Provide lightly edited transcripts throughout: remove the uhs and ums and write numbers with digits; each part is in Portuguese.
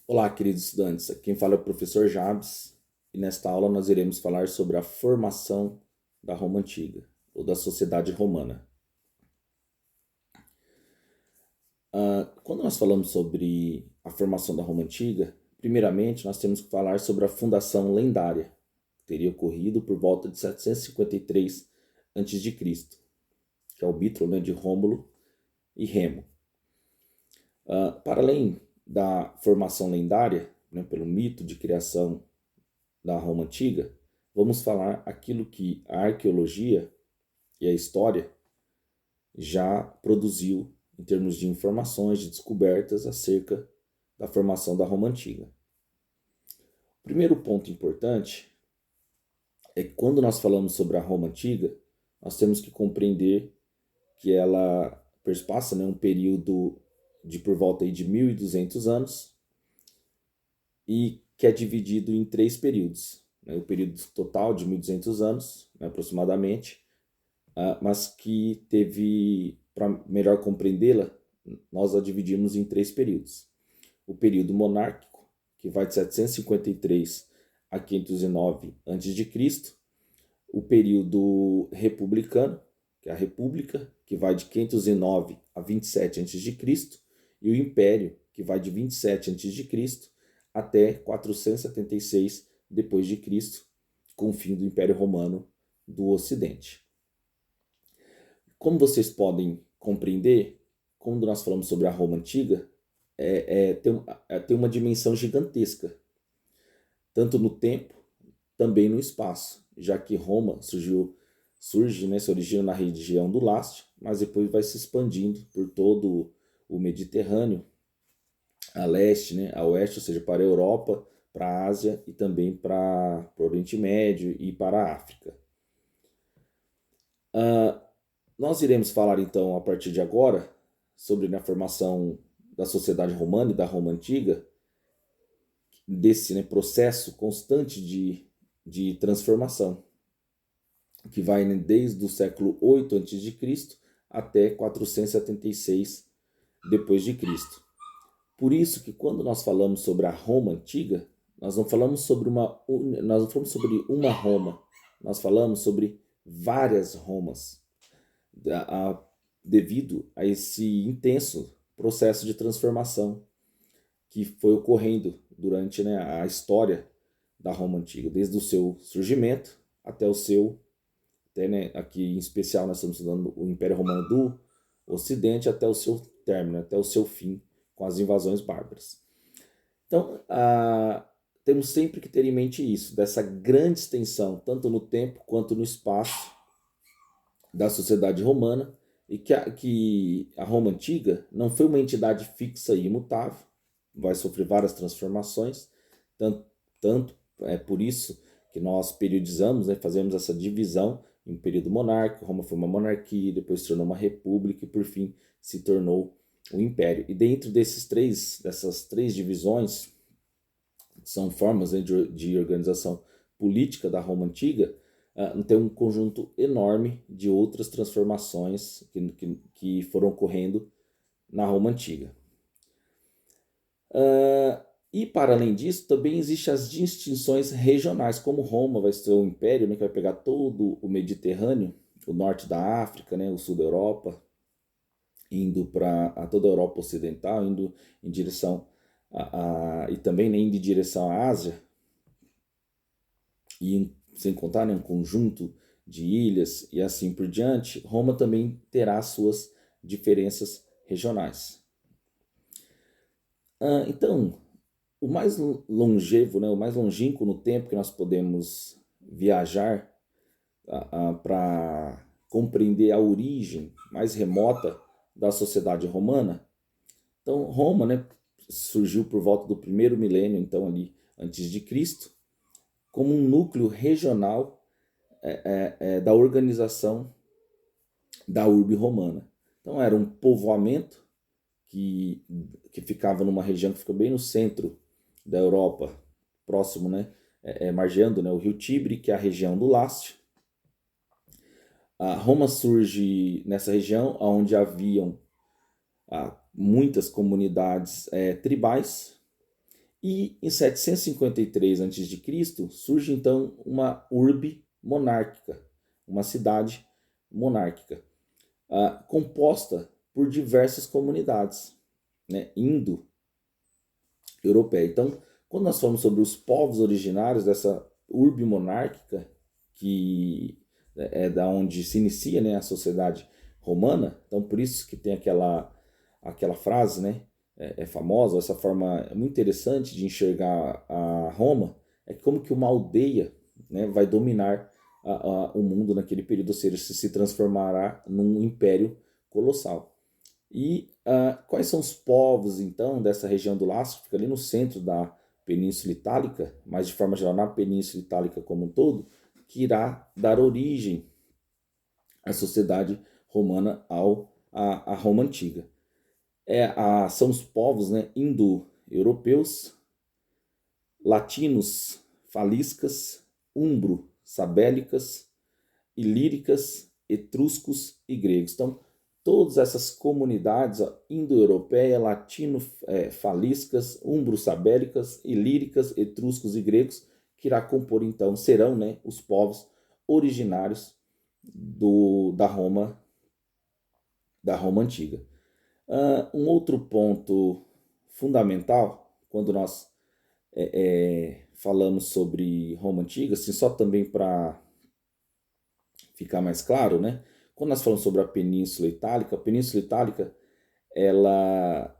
Olá, queridos estudantes. Aqui quem fala é o professor Jabes e nesta aula nós iremos falar sobre a formação da Roma Antiga ou da sociedade romana. Quando nós falamos sobre a formação da Roma Antiga, primeiramente nós temos que falar sobre a fundação lendária, que teria ocorrido por volta de 753 a.C., que é o bítron, né, de Rômulo e Remo. Para além da formação lendária, né, pelo mito de criação da Roma Antiga, vamos falar aquilo que a arqueologia e a história já produziu em termos de informações, de descobertas acerca da formação da Roma Antiga. O primeiro ponto importante é que quando nós falamos sobre a Roma Antiga, nós temos que compreender que ela perspassa, né, um período de por volta aí de 1.200 anos e que é dividido em três períodos. Né, o período total de 1.200 anos, né, aproximadamente, mas que teve, para melhor compreendê-la, nós a dividimos em três períodos. O período monárquico, que vai de 753 a 509 a.C., o período republicano, que é a República, que vai de 509 a 27 a.C., e o Império, que vai de 27 a.C. até 476 depois de Cristo, com o fim do Império Romano do Ocidente. Como vocês podem compreender, quando nós falamos sobre a Roma Antiga, tem uma dimensão gigantesca, tanto no tempo, também no espaço, já que Roma se origina na região do Lácio, mas depois vai se expandindo por todo o Mediterrâneo, a leste, né, a oeste, ou seja, para a Europa, para a Ásia e também para o Oriente Médio e para a África. Nós iremos falar então a partir de agora sobre a formação da sociedade romana e da Roma Antiga, desse, né, processo constante de transformação, que vai, né, desde o século 8 a.C. até 476 depois de Cristo. Por isso que quando nós falamos sobre a Roma Antiga, nós não falamos sobre uma Roma, nós falamos sobre várias Romas, devido a esse intenso processo de transformação que foi ocorrendo durante, né, a história da Roma Antiga, desde o seu surgimento até o seu, até, né, aqui em especial nós estamos estudando o Império Romano do Ocidente, até o seu término, até o seu fim com as invasões bárbaras. Então, temos sempre que ter em mente isso, dessa grande extensão, tanto no tempo quanto no espaço da sociedade romana, e que a Roma Antiga não foi uma entidade fixa e imutável, vai sofrer várias transformações, tanto é por isso que nós periodizamos, né, fazemos essa divisão em período monárquico. Roma foi uma monarquia, depois se tornou uma república e por fim se tornou um império. E dentro dessas três divisões, são formas, né, de organização política da Roma Antiga, tem um conjunto enorme de outras transformações que foram ocorrendo na Roma Antiga. E para além disso, também existem as distinções regionais, como Roma vai ser um império, né, que vai pegar todo o Mediterrâneo, o norte da África, né, o sul da Europa, indo para toda a Europa Ocidental, indo em direção e também, né, indo em direção à Ásia, e sem contar, né, um conjunto de ilhas e assim por diante. Roma também terá suas diferenças regionais. Então, o mais longevo, né, o mais longínquo no tempo que nós podemos viajar para compreender a origem mais remota da sociedade romana. Então, Roma, né, surgiu por volta do primeiro milênio, então ali antes de Cristo, como um núcleo regional da organização da urbe romana. Então era um povoamento que ficava numa região que ficou bem no centro da Europa, próximo, né, margeando, né, o rio Tibre, que é a região do Lácio. A Roma surge nessa região onde haviam muitas comunidades tribais, E em 753 a.C. surge então uma urbe monárquica, uma cidade monárquica, composta por diversas comunidades, né, indo-europeia. Então, quando nós falamos sobre os povos originários dessa urbe monárquica, que é da onde se inicia, né, a sociedade romana, então por isso que tem aquela frase, né, é famosa, essa forma muito interessante de enxergar a Roma, é como que uma aldeia, né, vai dominar o mundo naquele período, ou seja, se transformará num império colossal. E quais são os povos, então, dessa região do Lácio, que fica ali no centro da Península Itálica, mas de forma geral na Península Itálica como um todo, que irá dar origem à sociedade romana, à Roma Antiga? São os povos, né, indo-europeus, latinos, faliscas, umbro-sabélicas, ilíricas, etruscos e gregos. Então, todas essas comunidades indo-europeia, latino-faliscas, umbro-sabélicas, ilíricas, etruscos e gregos, que irá compor então, serão, né, os povos originários da Roma Antiga. Um outro ponto fundamental, quando nós falamos sobre Roma Antiga, assim, só também para ficar mais claro, né? Quando nós falamos sobre a Península Itálica, ela,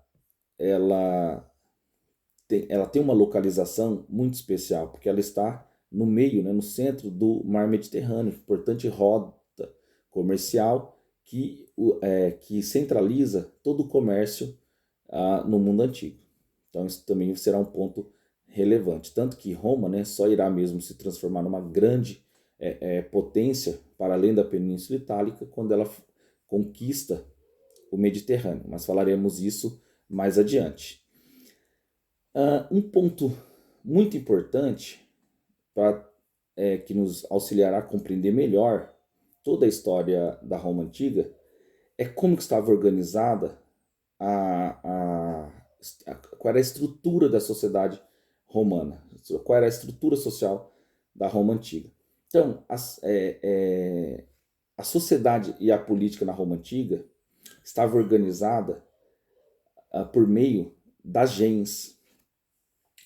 ela, ela tem uma localização muito especial, porque ela está no meio, né, no centro do Mar Mediterrâneo, importante rota comercial que centraliza todo o comércio no mundo antigo. Então isso também será um ponto relevante. Tanto que Roma, né, só irá mesmo se transformar numa grande potência para além da Península Itálica quando ela conquista o Mediterrâneo. Mas falaremos isso mais adiante. Um ponto muito importante que nos auxiliará a compreender melhor toda a história da Roma Antiga é como que estava organizada qual era a estrutura da sociedade romana, qual era a estrutura social da Roma Antiga. Então, a sociedade e a política na Roma Antiga estava organizada por meio das gens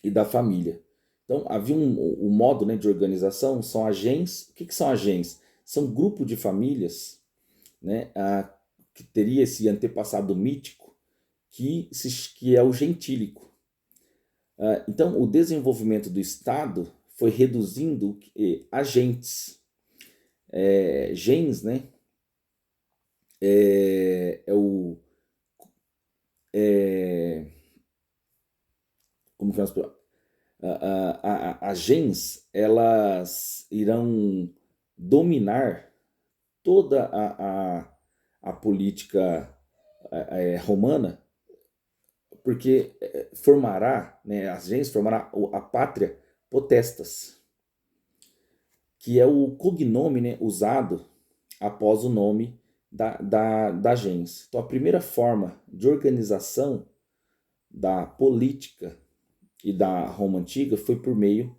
e da família. Então, havia um modo, né, de organização, são as gens. O que são as gens? São grupo de famílias, né, que teria esse antepassado mítico que é o gentílico. Então, o desenvolvimento do Estado foi reduzindo agentes. Gens, né, como que nós as gens, elas irão dominar toda a política romana, porque formará, né, as gens formará a pátria potestas, que é o cognome, né, usado após o nome da gens. Então, a primeira forma de organização da política e da Roma Antiga foi por meio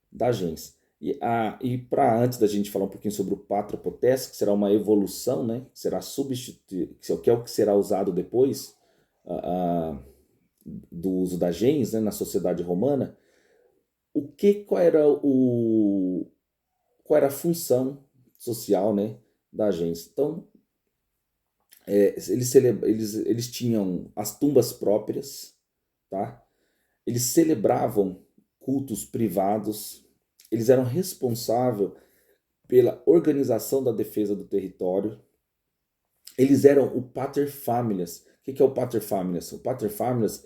da gens. E para antes da gente falar um pouquinho sobre o pátria potestas, que será uma evolução, né, que será substituído, que é o que será usado depois do uso da gens, né, na sociedade romana, qual era a função social, né, da gens? Então, eles tinham as tumbas próprias, tá? Eles celebravam cultos privados, eles eram responsáveis pela organização da defesa do território, eles eram o pater familias. O que é o pater familias? O pater familias,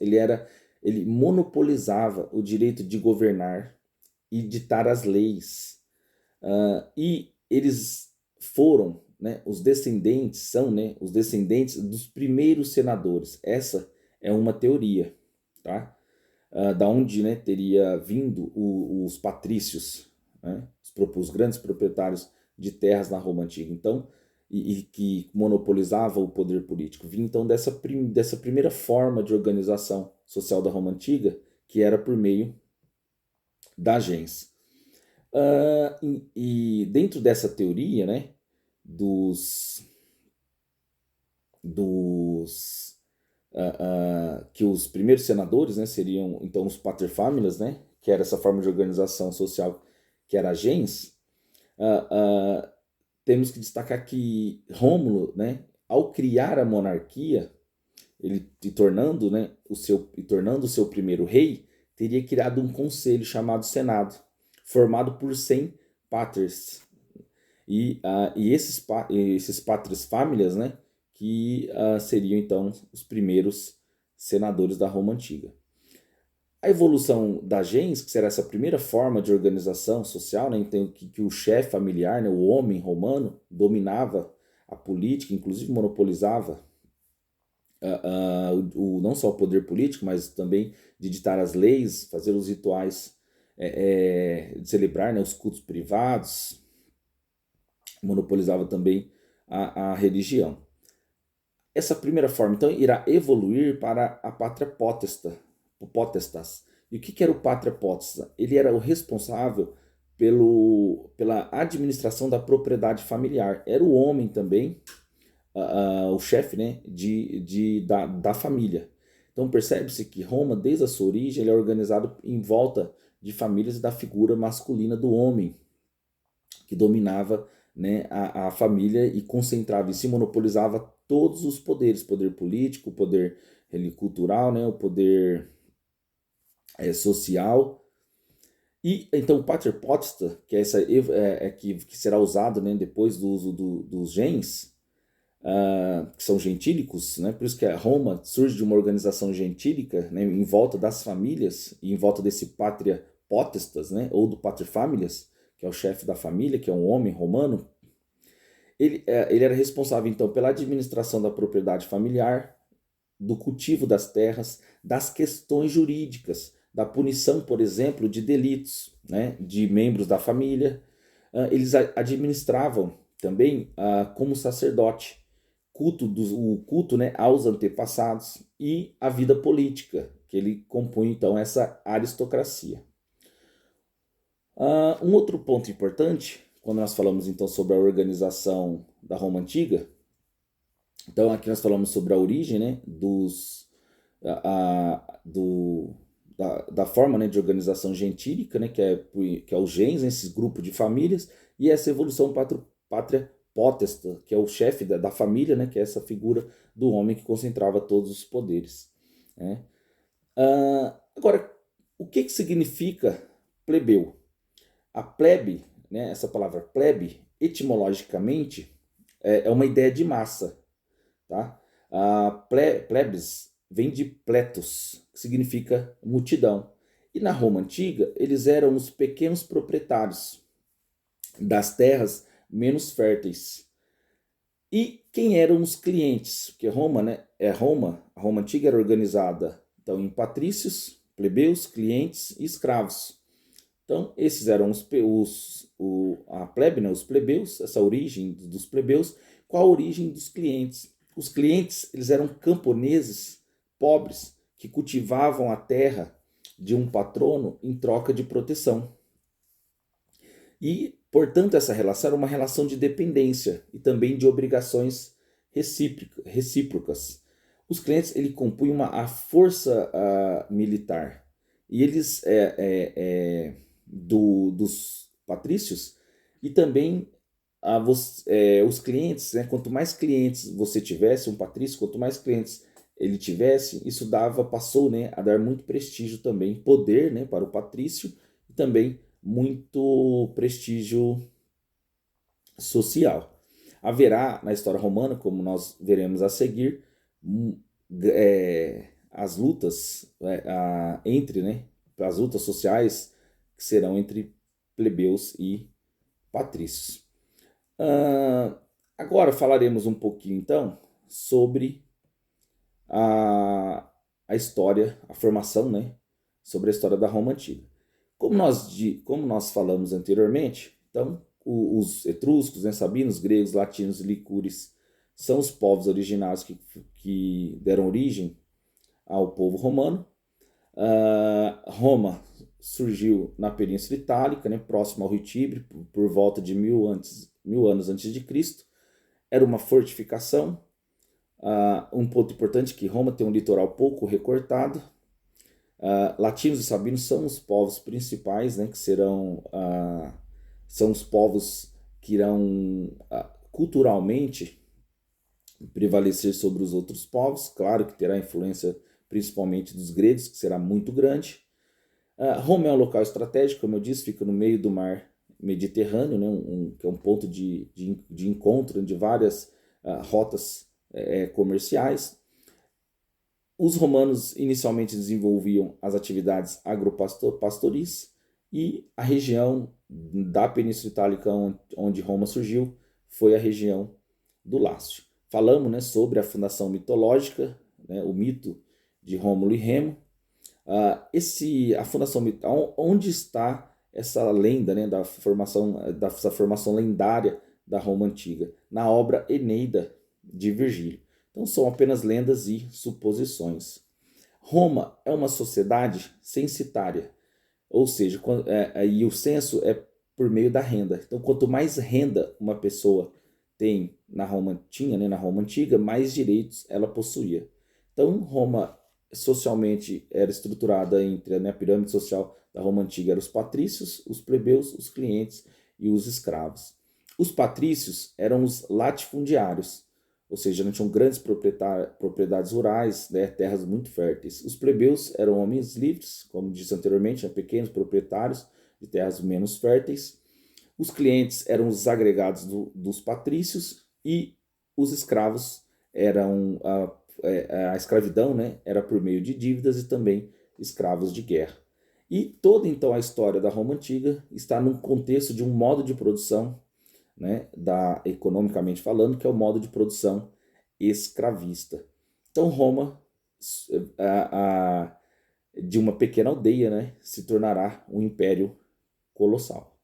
ele monopolizava o direito de governar e ditar as leis. E eles foram, né, são, né, os descendentes dos primeiros senadores. Essa é uma teoria, tá? Da onde, né, teria vindo os patrícios, né, os grandes proprietários de terras na Roma Antiga. Então, e que monopolizava o poder político. Vinha então dessa primeira forma de organização social da Roma Antiga, que era por meio da gens. E dentro dessa teoria, né, dos que os primeiros senadores, né, seriam então os paterfamilias, né, que era essa forma de organização social que era a gens, temos que destacar que Rômulo, né, ao criar a monarquia, ele tornando, né, tornando o seu primeiro rei, teria criado um conselho chamado Senado, formado por 100 paters. E esses paters familias, né, que seriam então os primeiros senadores da Roma Antiga. A evolução da gens, que será essa primeira forma de organização social, né, então, que o chefe familiar, né, o homem romano, dominava a política, inclusive monopolizava não só o poder político, mas também de ditar as leis, fazer os rituais, de celebrar, né, os cultos privados, monopolizava também a religião. Essa primeira forma, então, irá evoluir para a pátria potestas. E o que era o pátria potestas? Ele era o responsável pela administração da propriedade familiar. Era o homem também, o chefe, né, da família. Então percebe-se que Roma, desde a sua origem, ele é organizado em volta de famílias e da figura masculina do homem, que dominava, né, a família e concentrava e se monopolizava todos os poderes, poder político, o poder cultural, né, o poder social. E então o pater potesta, que é que será usado, né, depois do uso dos gens, que são gentílicos, né? Por isso que a Roma surge de uma organização gentílica, né, em volta das famílias e em volta desse pátria potestas, né, ou do paterfamilias, que é o chefe da família, que é um homem romano. Ele era responsável então pela administração da propriedade familiar, do cultivo das terras, das questões jurídicas, da punição, por exemplo, de delitos, né, de membros da família. Eles administravam também como sacerdote o culto, né, aos antepassados e a vida política, que ele compunha então essa aristocracia. Um outro ponto importante, quando nós falamos então sobre a organização da Roma Antiga, então aqui nós falamos sobre a origem, né, da forma, né, de organização gentílica, né, que é o gens, esses grupos de famílias, e essa evolução pátria potesta, que é o chefe da família, né, que é essa figura do homem que concentrava todos os poderes. Né? Agora, o que significa plebeu? A plebe, né, essa palavra plebe, etimologicamente, é uma ideia de massa. Tá? Plebes vem de pletos, que significa multidão. E na Roma Antiga, eles eram os pequenos proprietários das terras menos férteis. E quem eram os clientes? Porque Roma, né, a Roma Antiga era organizada então, em patrícios, plebeus, clientes e escravos. Então, esses eram a plebe, né, os plebeus, essa origem dos plebeus. Qual a origem dos clientes? Os clientes, eles eram camponeses pobres que cultivavam a terra de um patrono em troca de proteção. E, portanto, essa relação era uma relação de dependência e também de obrigações recíprocas. Os clientes, ele compunham a força militar. E eles, dos patrícios, e também os clientes, né? Quanto mais clientes você tivesse, um patrício, quanto mais clientes ele tivesse, isso passou, né, a dar muito prestígio também, poder, né, para o patrício e também muito prestígio social. Haverá na história romana, como nós veremos a seguir, as lutas entre, né, as lutas sociais que serão entre plebeus e patrícios. Agora falaremos um pouquinho então sobre a história, a formação, né, sobre a história da Roma Antiga. Como nós falamos anteriormente, então os etruscos, né, sabinos, gregos, latinos e licures são os povos originários que deram origem ao povo romano. Roma surgiu na Península Itálica, né, próximo ao Rio Tibre, por volta de 1000 anos antes de Cristo. Era uma fortificação. Um ponto importante é que Roma tem um litoral pouco recortado. Latinos e sabinos são os povos principais, né, que são os povos que irão culturalmente prevalecer sobre os outros povos. Claro que terá influência principalmente dos gregos, que será muito grande. Roma é um local estratégico, como eu disse, fica no meio do mar Mediterrâneo, né, que é um ponto de encontro de várias rotas comerciais. Os romanos inicialmente desenvolviam as atividades agropastoris e a região da Península Itálica onde Roma surgiu foi a região do Lácio. Falamos, né, sobre a fundação mitológica, né, o mito de Rômulo e Remo. A fundação, onde está essa lenda, né, dessa formação lendária da Roma antiga? Na obra Eneida de Virgílio. Então são apenas lendas e suposições. Roma é uma sociedade censitária, ou seja, e o censo é por meio da renda. Então quanto mais renda uma pessoa tem tinha, né, na Roma antiga, mais direitos ela possuía. Então Roma socialmente era estruturada entre, né, a pirâmide social da Roma antiga eram os patrícios, os plebeus, os clientes e os escravos. Os patrícios eram os latifundiários, ou seja, não tinham grandes propriedades rurais, né, terras muito férteis. Os plebeus eram homens livres, como disse anteriormente, pequenos proprietários de terras menos férteis. Os clientes eram os agregados dos patrícios e os escravos eram a escravidão, né, era por meio de dívidas e também escravos de guerra. E toda então a história da Roma antiga está num contexto de um modo de produção, né, economicamente falando, que é o modo de produção escravista. Então Roma, de uma pequena aldeia, né, se tornará um império colossal.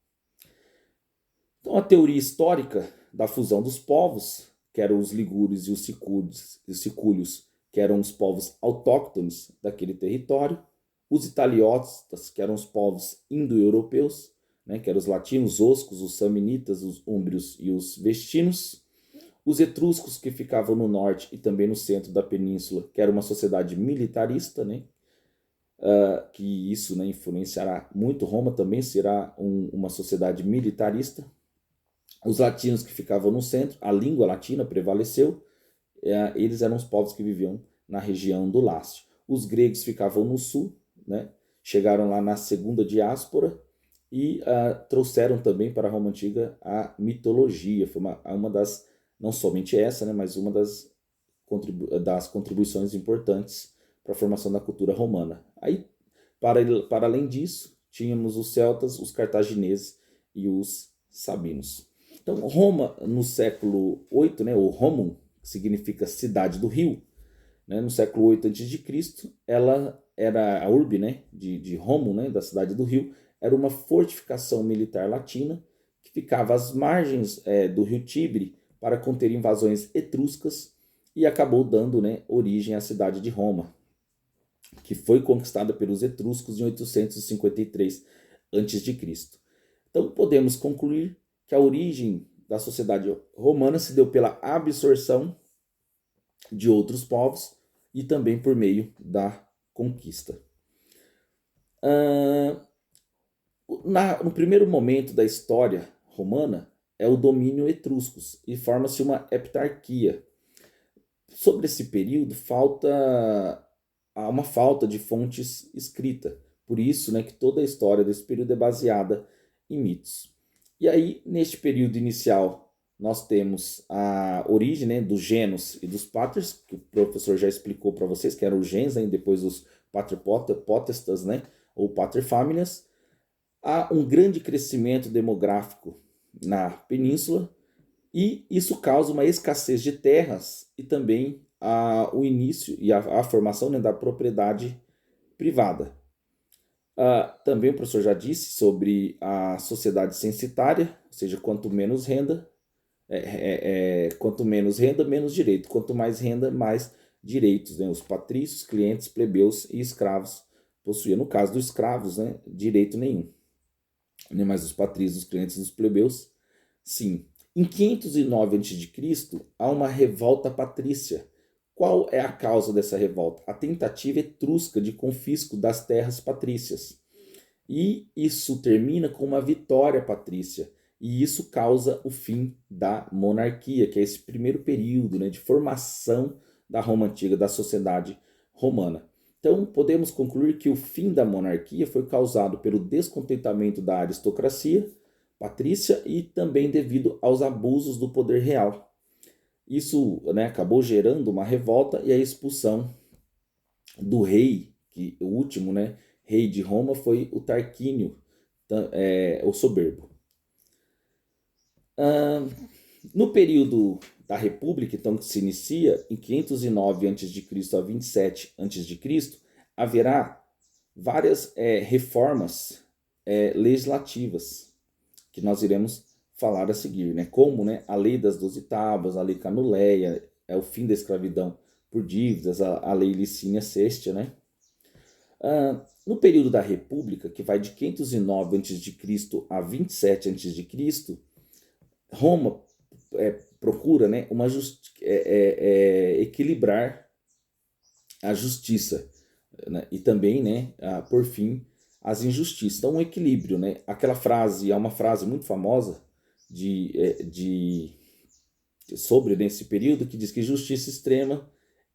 Então a teoria histórica da fusão dos povos, que eram os ligures e os sicúlios, que eram os povos autóctones daquele território, os italiotas, que eram os povos indo-europeus, né, que eram os latinos, os oscos, os samnitas, os úmbrios e os vestinos, os etruscos, que ficavam no norte e também no centro da península, que era uma sociedade militarista, né, que isso, né, influenciará muito. Roma também será uma sociedade militarista. Os latinos, que ficavam no centro, a língua latina prevaleceu, eles eram os povos que viviam na região do Lácio. Os gregos ficavam no sul, né, chegaram lá na segunda diáspora e trouxeram também para a Roma Antiga a mitologia. Foi uma das, não somente essa, né, mas uma das contribuições importantes para a formação da cultura romana. Aí, para além disso, tínhamos os celtas, os cartagineses e os sabinos. Então, Roma, no século VIII, né, ou Romum, que significa cidade do rio, né, no século VIII a.C., ela era a urbe, né, de Romum, né, da cidade do rio, era uma fortificação militar latina que ficava às margens do rio Tibre para conter invasões etruscas e acabou dando, né, origem à cidade de Roma, que foi conquistada pelos etruscos em 853 a.C. Então podemos concluir que a origem da sociedade romana se deu pela absorção de outros povos e também por meio da conquista. No primeiro momento da história romana é o domínio etruscos e forma-se uma heptarquia. Sobre esse período há uma falta de fontes escritas. Por isso, né, que toda a história desse período é baseada em mitos. E aí, neste período inicial, nós temos a origem, né, dos genos e dos patres, que o professor já explicou para vocês, que eram os gens, né, e depois os pater potestas, né, ou pater familias. Há um grande crescimento demográfico na península e isso causa uma escassez de terras e também o início e a formação, né, da propriedade privada. Também o professor já disse sobre a sociedade censitária, ou seja, quanto menos renda, menos direito. Quanto mais renda, mais direitos, né? Os patrícios, clientes, plebeus e escravos possuía, no caso dos escravos, né, direito nenhum. Nem mais dos patrícios, dos clientes, dos plebeus, sim. Em 509 a.C., há uma revolta patrícia. Qual é a causa dessa revolta? A tentativa etrusca de confisco das terras patrícias. E isso termina com uma vitória patrícia. E isso causa o fim da monarquia, que é esse primeiro período, né, de formação da Roma Antiga, da sociedade romana. Então, podemos concluir que o fim da monarquia foi causado pelo descontentamento da aristocracia patrícia e também devido aos abusos do poder real. Isso, né, acabou gerando uma revolta e a expulsão do rei, que o último, né, rei de Roma foi o Tarquínio, o Soberbo. No período da República, então, que se inicia em 509 a.C. a 27 a.C., haverá várias reformas legislativas que nós iremos falar a seguir, né? Como, né, a lei das 12 tábuas, a lei Canuleia, o fim da escravidão por dívidas, a lei Licínia Sextia, né? No período da República, que vai de 509 a.C. a 27 a.C., Roma procura, né, equilibrar a justiça, né, e também, né, por fim, as injustiças. Então, um equilíbrio, né? Aquela frase é uma frase muito famosa sobre nesse período que diz que justiça extrema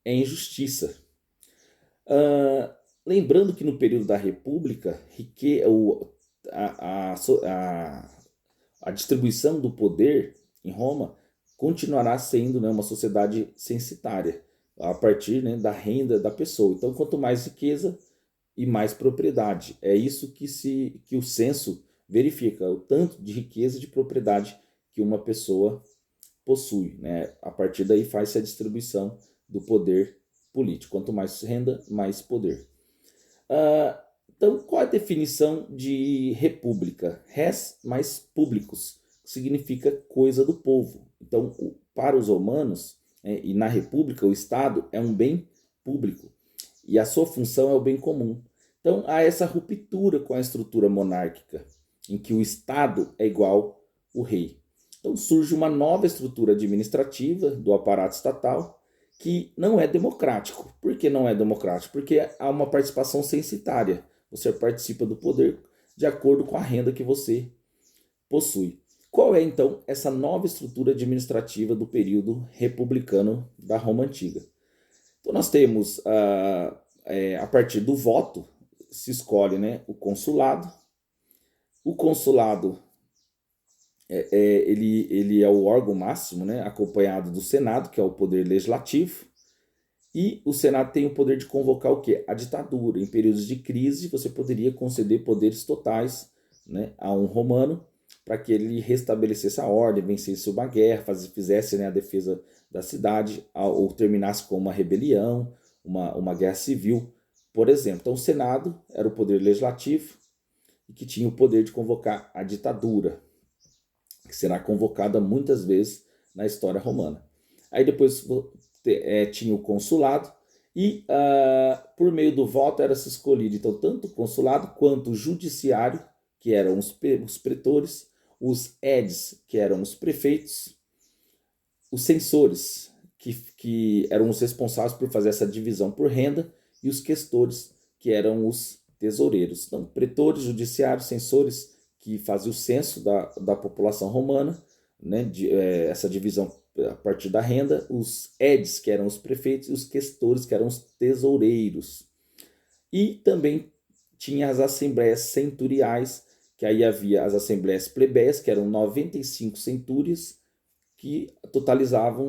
é injustiça. Lembrando que no período da República, a distribuição do poder em Roma continuará sendo, né, uma sociedade censitária, a partir, né, da renda da pessoa. Então, quanto mais riqueza e mais propriedade. É isso que o censo verifica, o tanto de riqueza e de propriedade que uma pessoa possui, né? A partir daí faz-se a distribuição do poder político. Quanto mais renda, mais poder. Então, qual é a definição de república? Res mais públicos, que significa coisa do povo. Então, para os romanos, e na república, o Estado é um bem público e a sua função é o bem comum. Então, há essa ruptura com a estrutura monárquica, em que o Estado é igual ao rei. Então, surge uma nova estrutura administrativa do aparato estatal, que não é democrático. Por que não é democrático? Porque há uma participação censitária. Você participa do poder de acordo com a renda que você possui. Qual é, então, essa nova estrutura administrativa do período republicano da Roma Antiga? Então, nós temos, a partir do voto, se escolhe, né, o consulado. O consulado ele é o órgão máximo, né, acompanhado do Senado, que é o poder legislativo. E o Senado tem o poder de convocar o quê? A ditadura. Em períodos de crise, você poderia conceder poderes totais, né, a um romano para que ele restabelecesse a ordem, vencesse uma guerra, fizesse, né, a defesa da cidade, ou terminasse com uma rebelião, uma guerra civil, por exemplo. Então, o Senado era o poder legislativo e que tinha o poder de convocar a ditadura, que será convocada muitas vezes na história romana. Aí depois tinha o consulado e, por meio do voto, era-se escolhido então tanto o consulado quanto o judiciário, que eram os pretores, os edis, que eram os prefeitos, os censores, que eram os responsáveis por fazer essa divisão por renda, e os questores, que eram os tesoureiros. Então, pretores, judiciários, censores, que faziam o censo da população romana, né, essa divisão a partir da renda, os edis, que eram os prefeitos, e os questores, que eram os tesoureiros. E também tinha as assembleias centuriais, que aí havia as assembleias plebeias, que eram 95 centúrias, que totalizava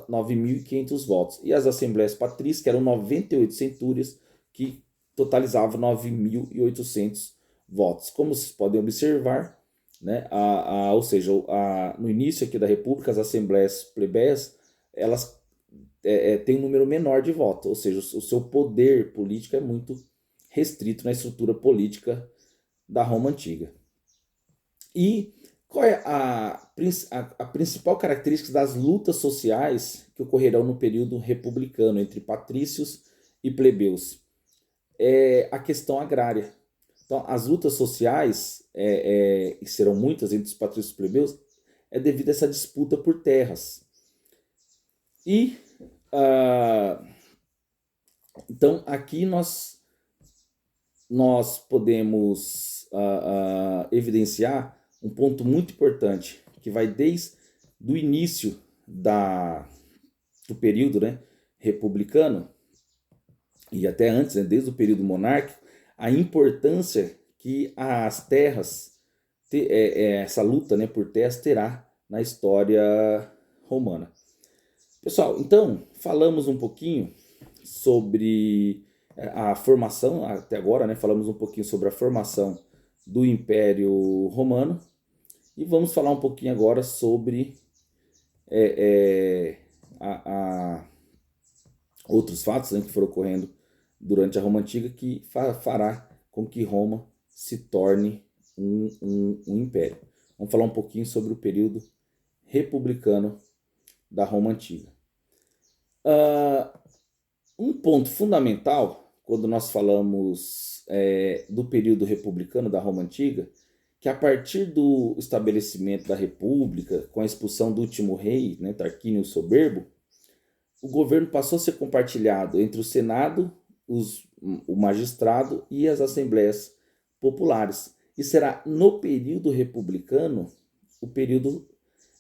9.500 votos. E as assembleias patrícias, que eram 98 centúrias, que totalizavam 9.800 votos. Como vocês podem observar, né, ou seja, no início aqui da República, as assembleias plebeias, elas têm um número menor de votos, ou seja, o seu poder político é muito restrito na estrutura política da Roma Antiga. E qual é a principal característica das lutas sociais que ocorrerão no período republicano entre patrícios e plebeus? é a questão agrária. Então, as lutas sociais, e serão muitas entre os patrícios e plebeus, é devido a essa disputa por terras. E, ah, então, aqui nós podemos evidenciar um ponto muito importante, que vai desde o início do período, né, republicano, e até antes, né, desde o período monárquico, a importância que as terras, essa luta, né, por terras terá na história romana. Pessoal, então falamos um pouquinho sobre a formação, até agora, né, falamos um pouquinho sobre a formação do Império Romano e vamos falar um pouquinho agora sobre outros fatos, né, que foram ocorrendo durante a Roma Antiga que fará com que Roma se torne um império. Vamos falar um pouquinho sobre o período republicano da Roma Antiga. Um ponto fundamental quando nós falamos do período republicano da Roma Antiga, que a partir do estabelecimento da República, com a expulsão do último rei, né, Tarquínio o Soberbo, o governo passou a ser compartilhado entre o Senado, o magistrado e as assembleias populares. E será no período republicano o período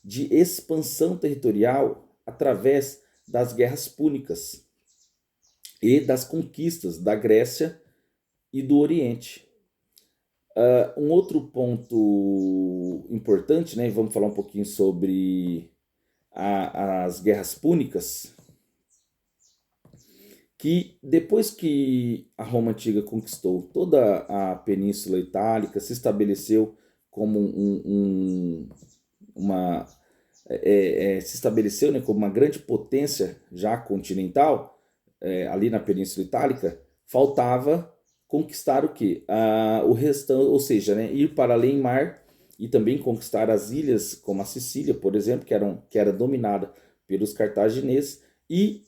de expansão territorial através das guerras púnicas e das conquistas da Grécia e do Oriente. Um outro ponto importante, né, vamos falar um pouquinho sobre as guerras púnicas, que depois que a Roma Antiga conquistou toda a Península Itálica, se estabeleceu como se estabeleceu, né, como uma grande potência já continental, ali na Península Itálica, faltava conquistar o quê? O restante, ou seja, né, ir para além mar e também conquistar as ilhas como a Sicília, por exemplo, que era dominada pelos cartagineses, e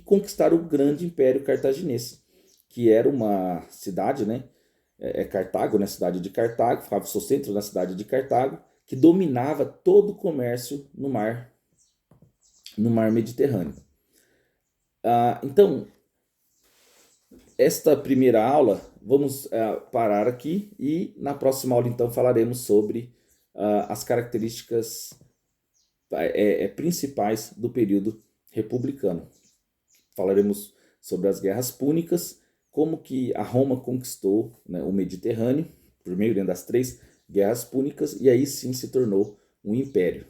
conquistar o grande Império Cartaginês, que era uma cidade, né, Cartago, né, cidade de Cartago, ficava o seu centro na cidade de Cartago, que dominava todo o comércio no mar Mediterrâneo. Então, esta primeira aula, vamos parar aqui e na próxima aula então falaremos sobre as características principais do período republicano. Falaremos sobre as guerras púnicas, como que a Roma conquistou, né, o Mediterrâneo por meio das 3 guerras púnicas e aí sim se tornou um império.